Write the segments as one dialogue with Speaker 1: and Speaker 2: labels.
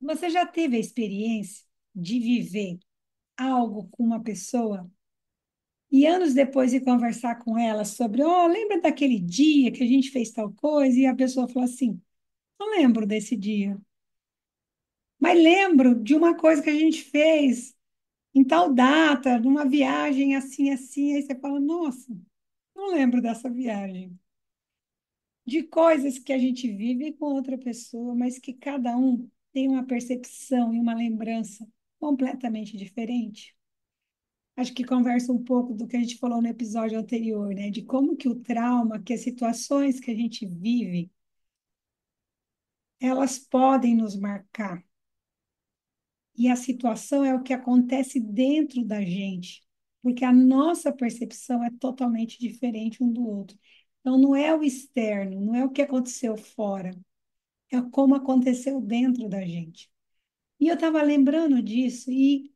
Speaker 1: Você já teve a experiência de viver algo com uma pessoa e anos depois de conversar com ela sobre, lembra daquele dia que a gente fez tal coisa? E a pessoa falou assim, não lembro desse dia, mas lembro de uma coisa que a gente fez em tal data, numa viagem assim, assim. Aí você fala, nossa, não lembro dessa viagem. De coisas que a gente vive com outra pessoa, mas que cada um tem uma percepção e uma lembrança completamente diferente. Acho que conversa um pouco do que a gente falou no episódio anterior, né? De como que o trauma, que as situações que a gente vive, elas podem nos marcar. E a situação é o que acontece dentro da gente, porque a nossa percepção é totalmente diferente um do outro. Então, não é o externo, não é o que aconteceu fora, é como aconteceu dentro da gente. E eu estava lembrando disso e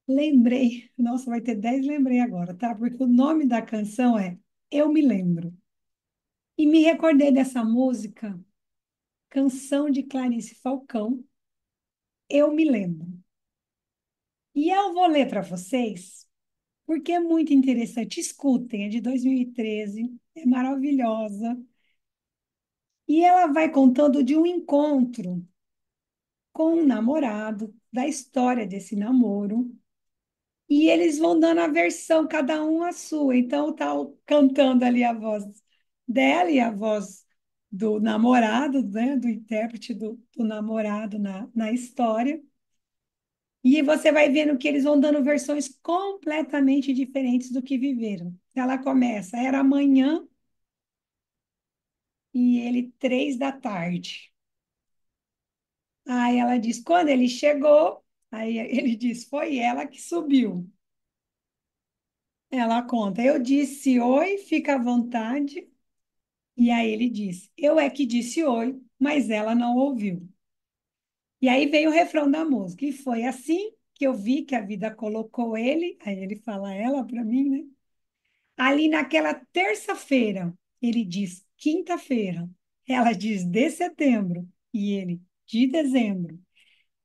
Speaker 1: lembrei, nossa, vai ter 10 lembrei agora, tá? Porque o nome da canção é Eu Me Lembro. E me recordei dessa música, canção de Clarice Falcão, Eu Me Lembro. E eu vou ler para vocês, porque é muito interessante. Escutem, é de 2013, é maravilhosa. E ela vai contando de um encontro com um namorado, da história desse namoro. E eles vão dando a versão, cada um a sua. Então, tá cantando ali a voz dela e a voz do namorado, né? Do intérprete do namorado na história. E você vai vendo que eles vão dando versões completamente diferentes do que viveram. Ela começa, era amanhã e ele 3 da tarde. Aí ela diz, quando ele chegou, aí ele diz, foi ela que subiu. Ela conta, eu disse oi, fica à vontade. E aí ele diz, eu é que disse oi, mas ela não ouviu. E aí veio o refrão da música. E foi assim que eu vi que a vida colocou ele, aí ele fala ela para mim, né? Ali naquela terça-feira, ele diz quinta-feira. Ela diz de setembro e ele de dezembro.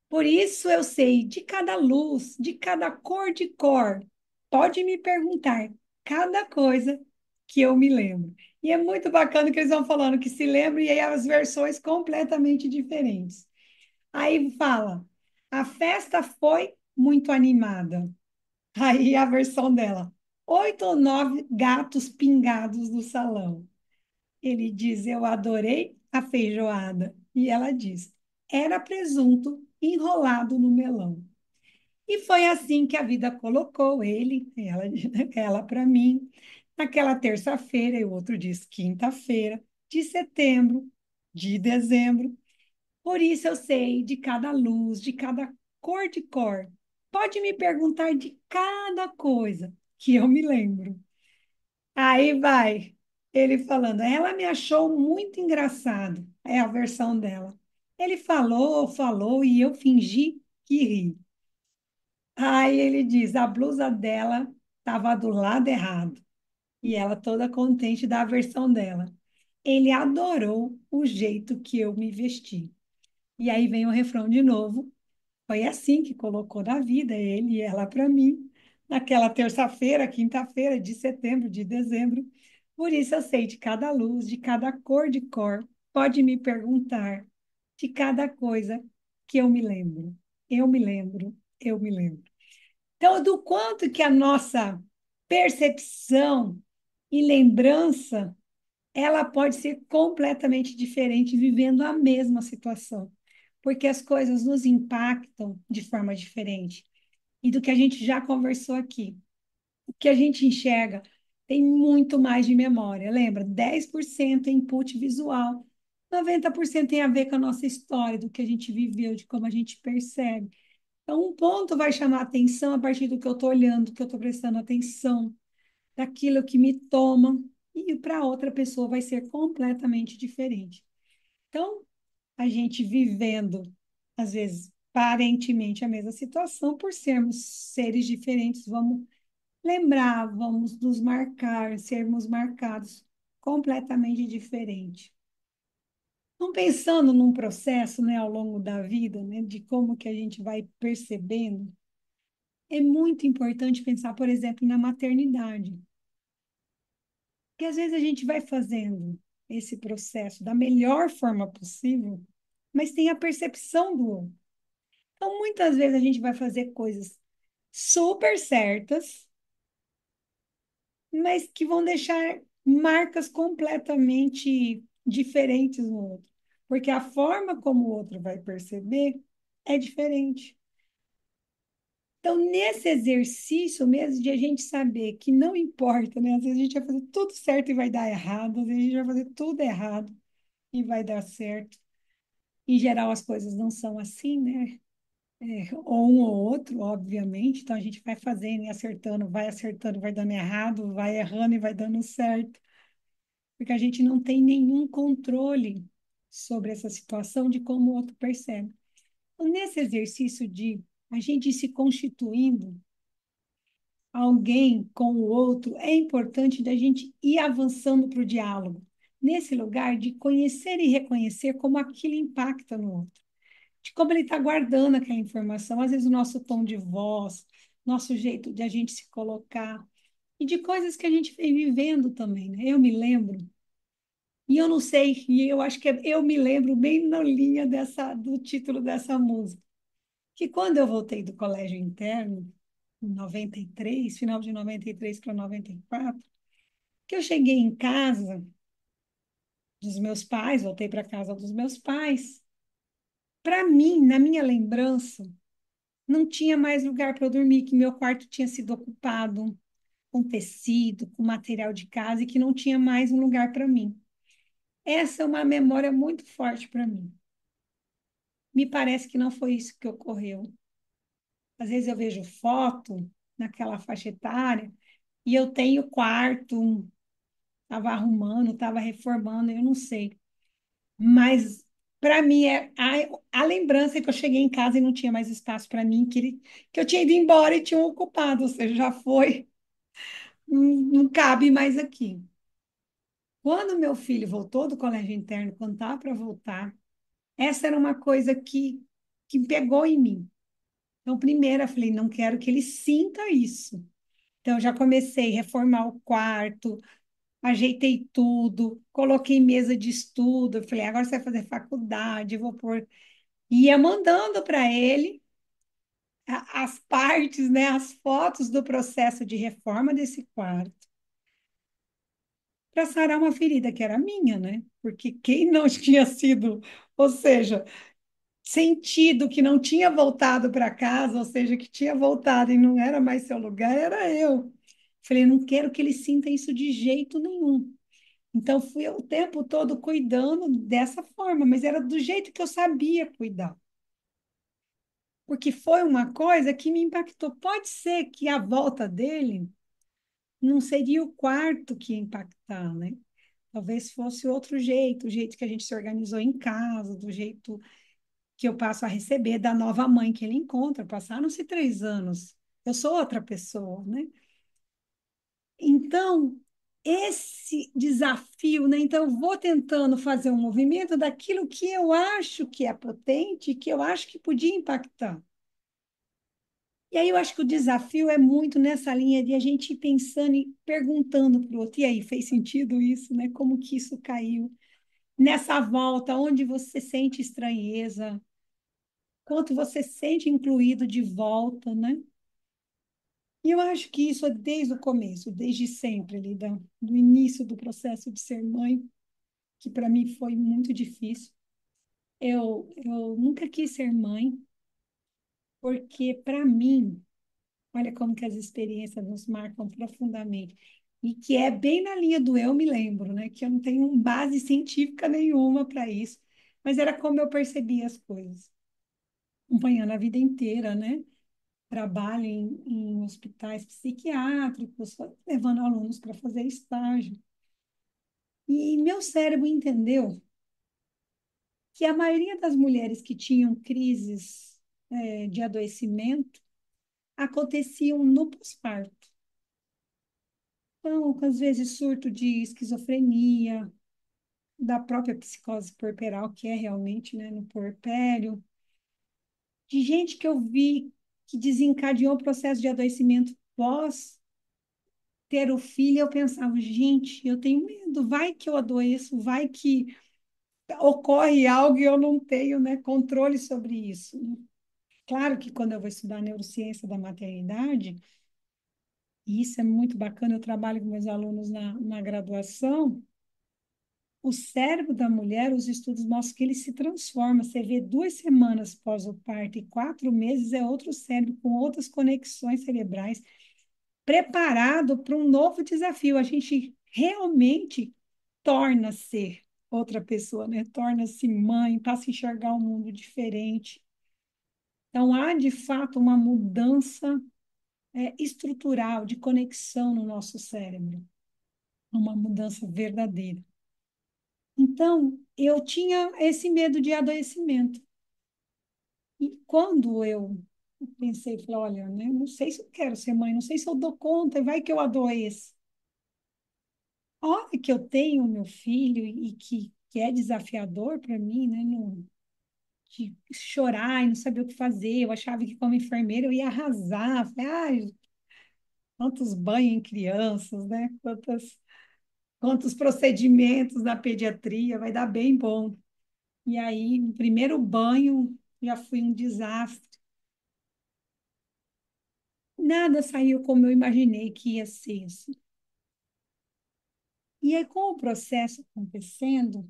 Speaker 1: Por isso eu sei de cada luz, de cada cor de cor. Pode me perguntar cada coisa que eu me lembro. E é muito bacana que eles vão falando que se lembram e aí as versões completamente diferentes. Aí fala, a festa foi muito animada. Aí a versão dela, 8 ou 9 gatos pingados no salão. Ele diz, eu adorei a feijoada. E ela diz, era presunto enrolado no melão. E foi assim que a vida colocou ele, ela para mim, naquela terça-feira, e o outro diz quinta-feira, de setembro, de dezembro. Por isso eu sei de cada luz, de cada cor de cor. Pode me perguntar de cada coisa que eu me lembro. Aí vai, ele falando, ela me achou muito engraçado, é a versão dela. Ele falou, falou e eu fingi que ri. Aí ele diz, a blusa dela estava do lado errado. E ela toda contente da versão dela. Ele adorou o jeito que eu me vesti. E aí vem o refrão de novo. Foi assim que colocou na vida ele e ela para mim, naquela terça-feira, quinta-feira de setembro, de dezembro. Por isso eu sei de cada luz, de cada cor de cor. Pode me perguntar de cada coisa que eu me lembro. Eu me lembro, eu me lembro. Então, do quanto que a nossa percepção e lembrança, ela pode ser completamente diferente vivendo a mesma situação, porque as coisas nos impactam de forma diferente. E do que a gente já conversou aqui, o que a gente enxerga tem muito mais de memória. Lembra? 10% é input visual, 90% tem a ver com a nossa história, do que a gente viveu, de como a gente percebe. Então, um ponto vai chamar atenção a partir do que eu estou olhando, do que eu estou prestando atenção, daquilo que me toma, e para outra pessoa vai ser completamente diferente. Então, a gente vivendo, às vezes, aparentemente a mesma situação, por sermos seres diferentes, vamos lembrar, vamos nos marcar, sermos marcados completamente diferente. Então, pensando num processo, né, ao longo da vida, né, de como que a gente vai percebendo, é muito importante pensar, por exemplo, na maternidade. Porque às vezes a gente vai fazendo esse processo da melhor forma possível, mas tem a percepção do outro. Então, muitas vezes a gente vai fazer coisas super certas, mas que vão deixar marcas completamente diferentes no outro. Porque a forma como o outro vai perceber é diferente. Então, nesse exercício mesmo de a gente saber que não importa, né? Às vezes a gente vai fazer tudo certo e vai dar errado, às vezes a gente vai fazer tudo errado e vai dar certo. Em geral, as coisas não são assim, né? Ou um ou outro, obviamente. Então, a gente vai fazendo e acertando, vai dando errado, vai errando e vai dando certo. Porque a gente não tem nenhum controle sobre essa situação de como o outro percebe. Então, nesse exercício de a gente ir se constituindo alguém com o outro, é importante da gente ir avançando para o diálogo, nesse lugar de conhecer e reconhecer como aquilo impacta no outro, de como ele está guardando aquela informação, às vezes o nosso tom de voz, nosso jeito de a gente se colocar, e de coisas que a gente vem vivendo também, né? Eu me lembro, e eu não sei, e eu acho que eu me lembro bem na linha do título dessa música, que quando eu voltei do colégio interno, em 93, final de 93 para 94, que eu cheguei em casa dos meus pais, voltei para casa dos meus pais. Para mim, na minha lembrança, não tinha mais lugar para eu dormir, que meu quarto tinha sido ocupado com tecido, com material de casa e que não tinha mais um lugar para mim. Essa é uma memória muito forte para mim. Me parece que não foi isso que ocorreu. Às vezes eu vejo foto naquela faixa etária e eu tenho quarto, estava arrumando, estava reformando, eu não sei. Mas para mim a lembrança é que eu cheguei em casa e não tinha mais espaço para mim, que eu tinha ido embora e tinha ocupado, ou seja, já foi, não cabe mais aqui. Quando meu filho voltou do colégio interno, quando estava para voltar, essa era uma coisa que pegou em mim. Então, primeiro, eu falei, não quero que ele sinta isso. Então, eu já comecei a reformar o quarto, ajeitei tudo, coloquei mesa de estudo. Eu falei, agora você vai fazer faculdade, eu vou pôr. Ia mandando para ele as partes, né, as fotos do processo de reforma desse quarto, para sarar uma ferida que era minha, né? Porque quem não tinha sido, ou seja, sentido que não tinha voltado para casa, ou seja, que tinha voltado e não era mais seu lugar, era eu. Falei, não quero que ele sinta isso de jeito nenhum. Então, fui o tempo todo cuidando dessa forma, mas era do jeito que eu sabia cuidar. Porque foi uma coisa que me impactou. Pode ser que a volta dele não seria o quarto que ia impactar, né? Talvez fosse outro jeito, o jeito que a gente se organizou em casa, do jeito que eu passo a receber da nova mãe que ele encontra. Passaram-se 3 anos. Eu sou outra pessoa, né? Então, esse desafio, né? Então, eu vou tentando fazer um movimento daquilo que eu acho que é potente, que eu acho que podia impactar. E aí eu acho que o desafio é muito nessa linha de a gente ir pensando e perguntando para o outro, e aí, fez sentido isso, né? Como que isso caiu? Nessa volta, onde você sente estranheza, quanto você sente incluído de volta, né? E eu acho que isso é desde o começo, desde sempre, ali, do início do processo de ser mãe, que para mim foi muito difícil. Eu nunca quis ser mãe, porque para mim, olha como que as experiências nos marcam profundamente. E que é bem na linha do eu me lembro, né? Que eu não tenho base científica nenhuma para isso, mas era como eu percebia as coisas, acompanhando a vida inteira, né? Trabalho em hospitais psiquiátricos, levando alunos para fazer estágio. E meu cérebro entendeu que a maioria das mulheres que tinham crises, de adoecimento aconteciam no pós-parto. Então, às vezes, surto de esquizofrenia, da própria psicose puerperal, que é realmente, né, no puerpério, de gente que eu vi que desencadeou o processo de adoecimento pós ter o filho, eu pensava, gente, eu tenho medo, vai que eu adoeço, vai que ocorre algo e eu não tenho, né, controle sobre isso. Claro que quando eu vou estudar neurociência da maternidade, e isso é muito bacana, eu trabalho com meus alunos na graduação, o cérebro da mulher, os estudos mostram que ele se transforma. Você vê 2 semanas pós o parto e 4 meses é outro cérebro com outras conexões cerebrais, preparado para um novo desafio. A gente realmente torna-se outra pessoa, né? Torna-se mãe, passa a enxergar um mundo diferente. Então, há de fato uma mudança estrutural, de conexão no nosso cérebro, uma mudança verdadeira. Então, eu tinha esse medo de adoecimento. E quando eu pensei, falei, olha, né, não sei se eu quero ser mãe, não sei se eu dou conta, e vai que eu adoeço. A hora que eu tenho meu filho e que é desafiador para mim, né, de chorar e não saber o que fazer, eu achava que como enfermeira eu ia arrasar, falei, ai, quantos banhos em crianças, né, quantos procedimentos na pediatria, vai dar bem bom. E aí, no primeiro banho, já foi um desastre. Nada saiu como eu imaginei que ia ser, assim. E aí, com o processo acontecendo,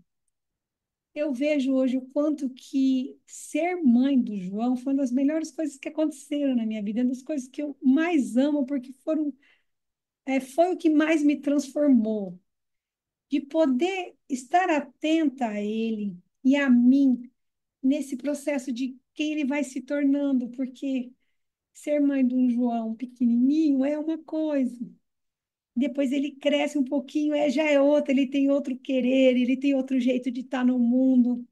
Speaker 1: eu vejo hoje o quanto que ser mãe do João foi uma das melhores coisas que aconteceram na minha vida, uma das coisas que eu mais amo, porque foi o que mais me transformou, de poder estar atenta a ele e a mim nesse processo de quem ele vai se tornando, porque ser mãe de um João pequenininho é uma coisa. Depois ele cresce um pouquinho, já é outra, ele tem outro querer, ele tem outro jeito de estar no mundo.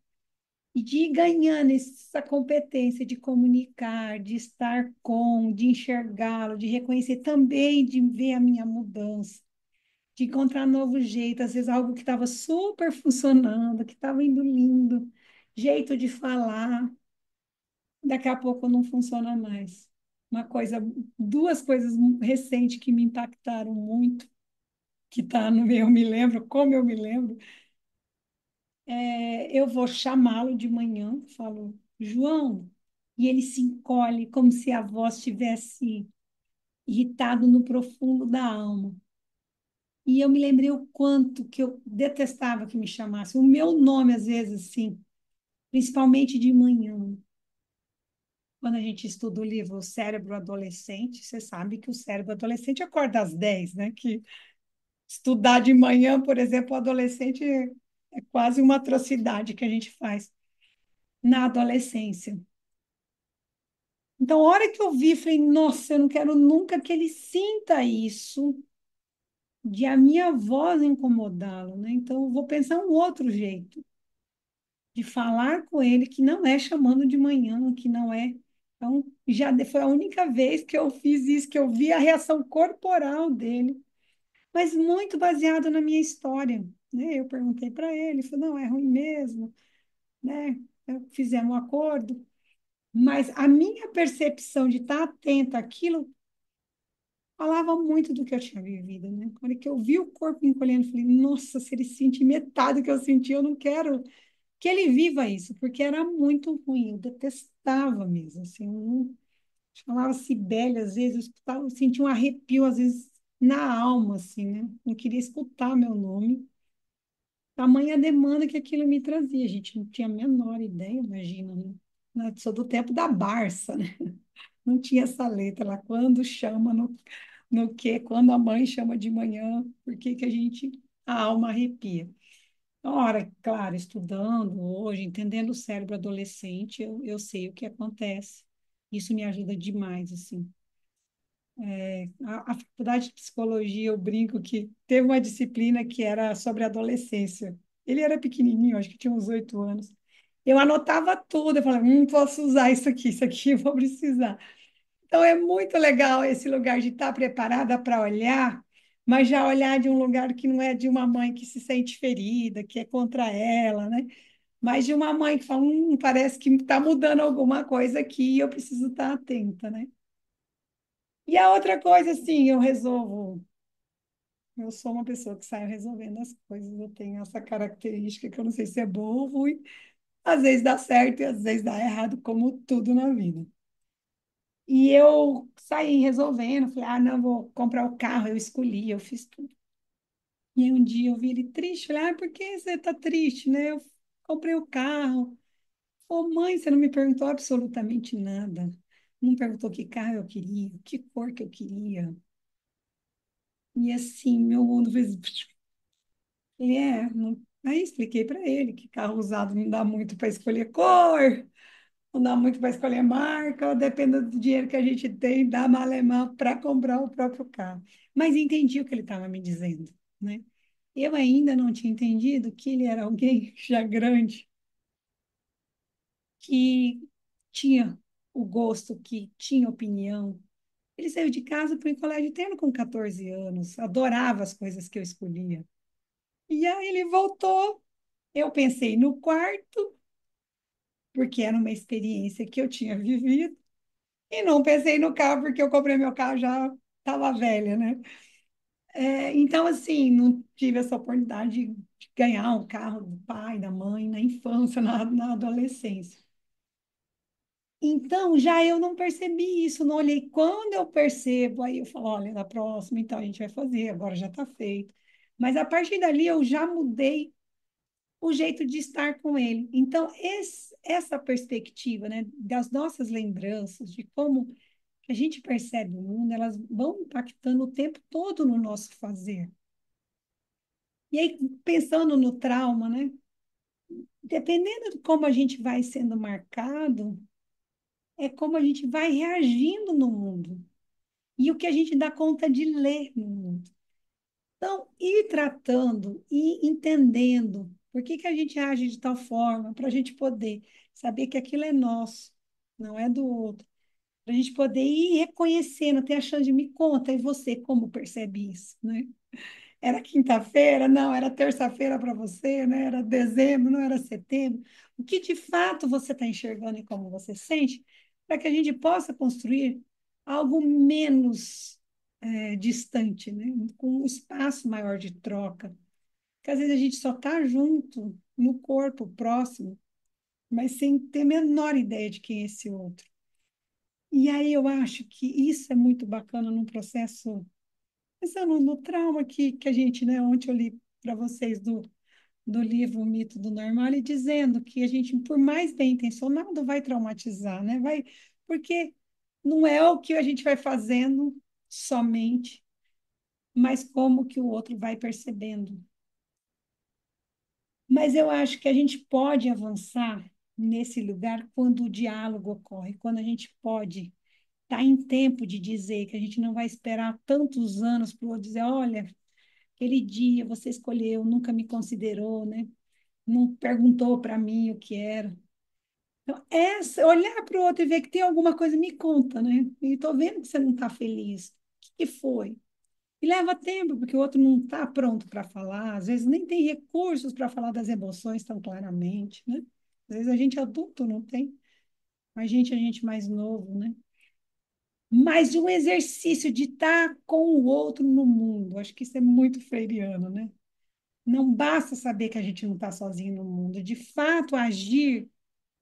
Speaker 1: E de ir ganhando essa competência de comunicar, de estar com, de enxergá-lo, de reconhecer também, de ver a minha mudança, de encontrar novo jeito, às vezes algo que estava super funcionando, que estava indo lindo, jeito de falar, daqui a pouco não funciona mais. Uma coisa, duas coisas recentes que me impactaram muito, que tá no meu, eu me lembro, como eu me lembro, eu vou chamá-lo de manhã, falo, João, e ele se encolhe como se a voz estivesse irritado no profundo da alma. E eu me lembrei o quanto que eu detestava que me chamasse, o meu nome às vezes, assim, principalmente de manhã. Quando a gente estuda o livro O Cérebro Adolescente, você sabe que o cérebro adolescente acorda às 10, né? Que estudar de manhã, por exemplo, o adolescente é quase uma atrocidade que a gente faz na adolescência. Então, a hora que eu vi, falei, nossa, eu não quero nunca que ele sinta isso, de a minha voz incomodá-lo, né? Então, eu vou pensar um outro jeito de falar com ele, que não é chamando de manhã, que não é. Então, foi a única vez que eu fiz isso, que eu vi a reação corporal dele, mas muito baseado na minha história, né? Eu perguntei para ele, ele falou, não, é ruim mesmo, né? Fizemos um acordo, mas a minha percepção de estar atenta àquilo falava muito do que eu tinha vivido, né? Quando que eu vi o corpo encolhendo, eu falei, nossa, se ele sente metade do que eu senti, eu não quero que ele viva isso, porque era muito ruim, eu detestava mesmo, assim, eu não, chamava Cibele, às vezes, eu escutava, eu sentia um arrepio, às vezes, na alma, assim, né? Não queria escutar meu nome, tamanha demanda que aquilo me trazia, a gente não tinha a menor ideia, imagina, né? Eu sou do tempo da Barça, né? Não tinha essa letra lá, quando chama no que, quando a mãe chama de manhã, por que que a alma arrepia. Ora, claro, estudando hoje, entendendo o cérebro adolescente, eu sei o que acontece. Isso me ajuda demais, assim. A faculdade de psicologia, eu brinco que teve uma disciplina que era sobre adolescência. Ele era pequenininho, acho que tinha uns 8 anos. Eu anotava tudo, eu falava, posso usar isso aqui eu vou precisar. Então, é muito legal esse lugar de estar preparada para olhar, mas já olhar de um lugar que não é de uma mãe que se sente ferida, que é contra ela, né? Mas de uma mãe que fala, parece que está mudando alguma coisa aqui e eu preciso estar atenta, né? E a outra coisa, assim, eu resolvo. Eu sou uma pessoa que sai resolvendo as coisas. Eu tenho essa característica que eu não sei se é boa ou ruim. Às vezes dá certo e às vezes dá errado, como tudo na vida. E eu saí resolvendo, falei, ah, não, vou comprar o carro, eu escolhi, eu fiz tudo. E aí um dia eu vi ele triste, falei, ah, por que você tá triste, né? Eu comprei o carro. Ô, mãe, você não me perguntou absolutamente nada. Não perguntou que carro eu queria, que cor que eu queria. E assim, meu mundo fez. Ele Aí expliquei para ele que carro usado não dá muito para escolher cor, não dá muito para escolher marca, depende do dinheiro que a gente tem, dá malemar para comprar o próprio carro. Mas entendi o que ele estava me dizendo, né? Eu ainda não tinha entendido que ele era alguém já grande, que tinha o gosto, que tinha opinião. Ele saiu de casa para ir em colégio interno com 14 anos, adorava as coisas que eu escolhia. E aí ele voltou. Eu pensei no quarto, porque era uma experiência que eu tinha vivido, e não pensei no carro, porque eu comprei meu carro já estava velha, né? Então, assim, não tive essa oportunidade de ganhar um carro do pai, da mãe, na infância, na adolescência. Então, já eu não percebi isso, não olhei. Quando eu percebo, aí eu falo, olha, na próxima, então a gente vai fazer, agora já está feito. Mas a partir dali eu já mudei o jeito de estar com ele. Então, essa perspectiva, né, das nossas lembranças, de como a gente percebe o mundo, elas vão impactando o tempo todo no nosso fazer. E aí, pensando no trauma, né, dependendo de como a gente vai sendo marcado, é como a gente vai reagindo no mundo e o que a gente dá conta de ler no mundo. Então, ir tratando e entendendo por que que a gente age de tal forma, para a gente poder saber que aquilo é nosso, não é do outro. Para a gente poder ir reconhecendo, ter a chance de me conta, e você como percebe isso, né? Era quinta-feira? Não, era terça-feira para você, né? Era dezembro, não era setembro. O que de fato você está enxergando e como você sente, para que a gente possa construir algo menos distante, né? Com um espaço maior de troca. Porque às vezes a gente só está junto no corpo, próximo, mas sem ter a menor ideia de quem é esse outro. E aí eu acho que isso é muito bacana num processo, pensando no trauma que a gente, né, ontem eu li para vocês do livro O Mito do Normal, e dizendo que a gente, por mais bem intencionado, vai traumatizar, né? Vai, porque não é o que a gente vai fazendo somente, mas como que o outro vai percebendo. Mas eu acho que a gente pode avançar nesse lugar quando o diálogo ocorre, quando a gente pode estar em tempo de dizer que a gente não vai esperar tantos anos para o outro dizer, olha, aquele dia você escolheu, nunca me considerou, né? Não perguntou para mim o que era. Então, olhar para o outro e ver que tem alguma coisa, me conta, né? E estou vendo que você não está feliz. O que foi? E leva tempo, porque o outro não está pronto para falar, às vezes nem tem recursos para falar das emoções tão claramente, né? Às vezes a gente adulto não tem, a gente mais novo, né? Mas um exercício de estar com o outro no mundo, acho que isso é muito freiriano, né? Não basta saber que a gente não está sozinho no mundo, de fato agir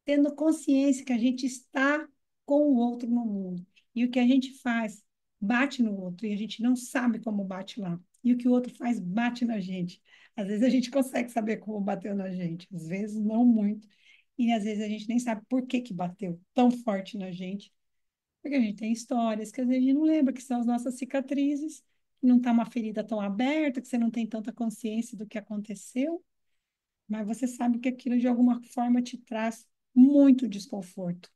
Speaker 1: tendo consciência que a gente está com o outro no mundo. E o que a gente faz bate no outro e a gente não sabe como bate lá. E o que o outro faz bate na gente. Às vezes a gente consegue saber como bateu na gente, às vezes não muito. E às vezes a gente nem sabe por que que bateu tão forte na gente. Porque a gente tem histórias que às vezes a gente não lembra, que são as nossas cicatrizes, que não está uma ferida tão aberta, que você não tem tanta consciência do que aconteceu, mas você sabe que aquilo de alguma forma te traz muito desconforto.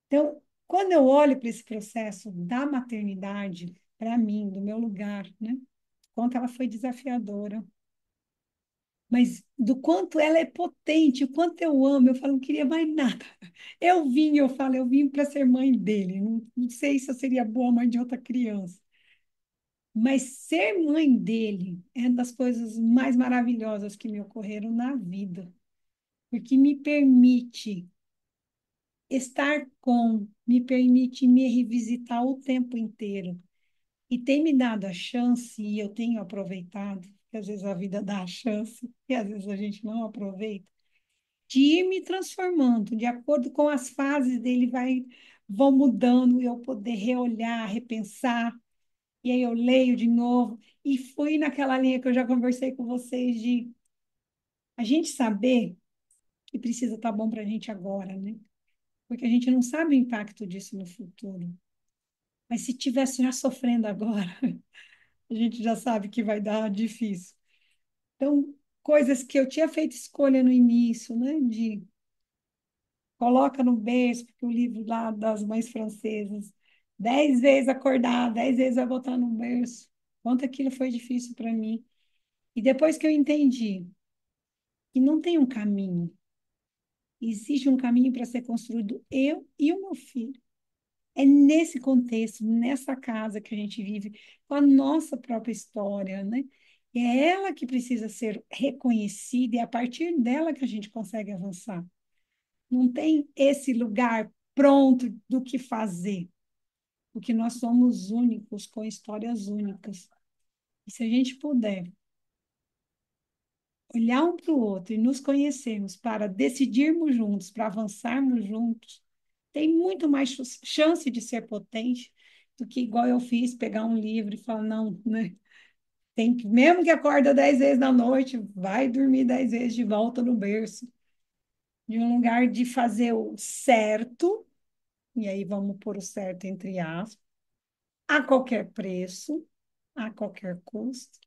Speaker 1: Então, quando eu olho para esse processo da maternidade, para mim, do meu lugar, né? Quanto ela foi desafiadora, mas do quanto ela é potente, o quanto eu amo, eu falo, não queria mais nada. Eu vim para ser mãe dele. Não sei se eu seria boa mãe de outra criança. Mas ser mãe dele é uma das coisas mais maravilhosas que me ocorreram na vida, porque me permite estar com, me permite me revisitar o tempo inteiro. E tem me dado a chance, e eu tenho aproveitado, porque às vezes a vida dá a chance, e às vezes a gente não aproveita, de ir me transformando, de acordo com as fases dele, vão mudando, eu poder reolhar, repensar, e aí eu leio de novo, e fui naquela linha que eu já conversei com vocês, de a gente saber que precisa estar bom para a gente agora, né? Porque a gente não sabe o impacto disso no futuro. Mas se tivesse já sofrendo agora, a gente já sabe que vai dar difícil. Então, coisas que eu tinha feito escolha no início, né? De coloca no berço, porque o livro lá das mães francesas, 10 vezes acordar, 10 vezes vai botar no berço. Quanto aquilo foi difícil para mim. E depois que eu entendi que não tem um caminho, existe um caminho para ser construído eu e o meu filho. É nesse contexto, nessa casa que a gente vive, com a nossa própria história, né? É ela que precisa ser reconhecida e é a partir dela que a gente consegue avançar. Não tem esse lugar pronto do que fazer, porque nós somos únicos, com histórias únicas. E se a gente puder olhar um para o outro e nos conhecermos para decidirmos juntos, para avançarmos juntos, tem muito mais chance de ser potente do que igual eu fiz, pegar um livro e falar, não, né? Tem que, mesmo que acorda 10 vezes na noite, vai dormir 10 vezes de volta no berço. De um lugar de fazer o certo, e aí vamos pôr o certo entre aspas, a qualquer preço, a qualquer custo,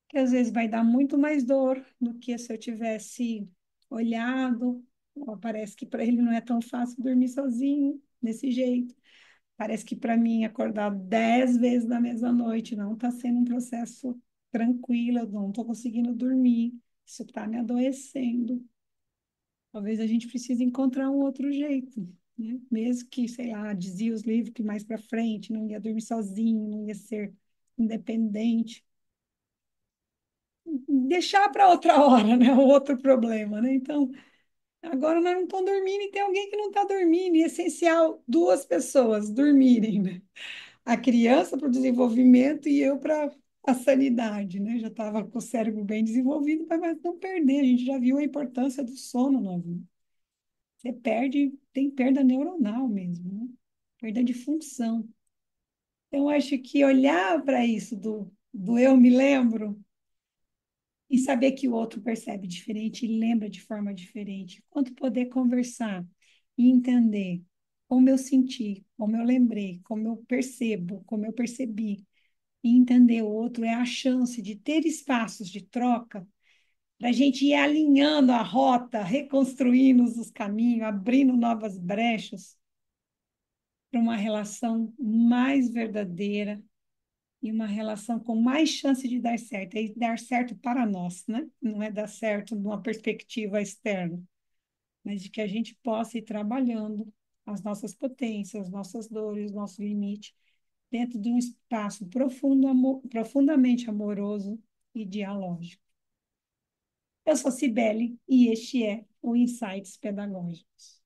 Speaker 1: que às vezes vai dar muito mais dor do que se eu tivesse olhado. Ó, parece que para ele não é tão fácil dormir sozinho, desse jeito. Parece que para mim acordar 10 vezes na mesma noite não está sendo um processo tranquilo, eu não estou conseguindo dormir, isso está me adoecendo. Talvez a gente precise encontrar um outro jeito, né? Mesmo que, sei lá, dizia os livros que mais para frente não ia dormir sozinho, não ia ser independente. Deixar para outra hora, né? O outro problema, né? Então, agora nós não estamos dormindo e tem alguém que não está dormindo. E é essencial duas pessoas dormirem, né? A criança para o desenvolvimento e eu para a sanidade, né? Já estava com o cérebro bem desenvolvido, mas não perder. A gente já viu a importância do sono na vida. Você perde, tem perda neuronal mesmo, né? Perda de função. Então, acho que olhar para isso do eu me lembro e saber que o outro percebe diferente e lembra de forma diferente, quanto poder conversar e entender como eu senti, como eu lembrei, como eu percebo, como eu percebi, e entender o outro é a chance de ter espaços de troca para a gente ir alinhando a rota, reconstruindo os caminhos, abrindo novas brechas para uma relação mais verdadeira e uma relação com mais chance de dar certo. E dar certo para nós, né? Não é dar certo numa perspectiva externa, mas de que a gente possa ir trabalhando as nossas potências, nossas dores, nosso limite, dentro de um espaço profundamente amoroso e dialógico. Eu sou Cibele e este é o Insights Pedagógicos.